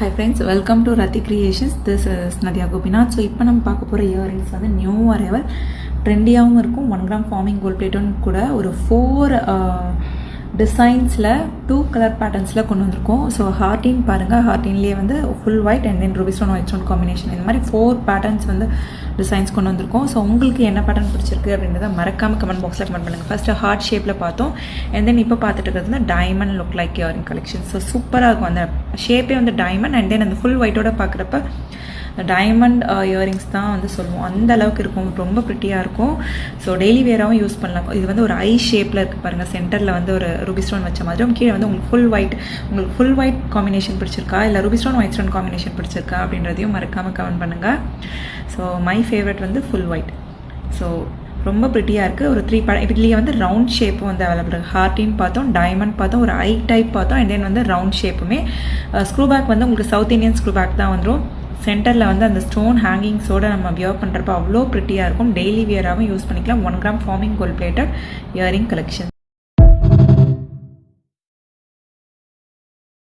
Hi friends, welcome to Rati Creations. This is Nadia Gopinath. So இப்போ நம்ம பார்க்க போகிற இயரிங்ஸ் வந்து நியூ அரைவல், ட்ரெண்டியாகவும் இருக்கும். 1 கிராம் ஃபார்மிங் கோல்ட் பிளேட்டும் கூட ஒரு 4 டிசைன்ஸில் 2 கலர் பேட்டர்ன்ஸில் கொண்டு வந்திருக்கோம். ஸோ ஹார்டின் பாருங்கள், ஹார்டின்லேயே வந்து full white and then Ruby stone white stone combination, இந்த மாதிரி 4 பேட்டர்ன்ஸ் வந்து டிசைன்ஸ் கொண்டு வந்திருக்கோம். ஸோ உங்களுக்கு என்ன பேட்டர்ன் பிடிச்சிருக்கு அப்படின்றத மறக்காமல் கமெண்ட் பாக்ஸில் கமெண்ட் பண்ணுங்கள். ஃபஸ்ட்டு ஹார்ட் ஷேப்பில் பார்த்தோம், அண்ட் தென் இப்போ பார்த்துட்டு இருக்கிறது வந்து diamond look like earring collection. So சூப்பராக இருக்கும். அந்த ஷேப்பே வந்து டைமண்ட், அண்ட் தென் அந்த ஃபுல் ஒயிட்டோட பார்க்குறப்ப டைமண்ட் இயரிங்ஸ் தான் வந்து சொல்லுவோம். அந்த அளவுக்கு இருக்கும், ரொம்ப ப்ரிட்டியாக இருக்கும். ஸோ டெய்லி வேராகவும் யூஸ் பண்ணலாம். இது வந்து ஒரு ஐ ஷேப்பில் இருக்குது பாருங்கள், சென்டரில் வந்து ஒரு ரூபி ஸ்டோன் வச்ச மாதிரி. கீழே வந்து உங்களுக்கு ஃபுல் ஒயிட் காம்பினேஷன் பிடிச்சிருக்கா, இல்லை Ruby stone white stone combination பிடிச்சிருக்கா அப்படின்றதையும் மறக்காமல் கமெண்ட் பண்ணுங்கள். ஸோ மை ஃபேவரட் வந்து ஃபுல் ஒயிட். ஸோ ரொம்ப ப்ரிட்டியாக இருக்குது. ஒரு 3 இதுலேயே வந்து ரவுண்ட் ஷேப்பும் வந்து அவைலபிள் இருக்குது. ஹார்டின் பார்த்தோம், டைமண்ட் பார்த்தோம், ஒரு ஐ டைப் பார்த்தோம், அண்ட் தென் வந்து ரவுண்ட் ஷேப்புமே. ஸ்க்ரூ பேக் வந்து உங்களுக்கு சவுத் இந்தியன் ஸ்க்ரூ பேக் தான் வந்துடும். சென்டரில் வந்து அந்த ஸ்டோன் ஹேங்கிங்ஸோடு நம்ம வியர் பண்ணுறப்ப அவ்வளோ ப்ரிட்டியாக இருக்கும். டெய்லி வியராகவும் யூஸ் பண்ணிக்கலாம். 1 gram forming gold plated earring collection.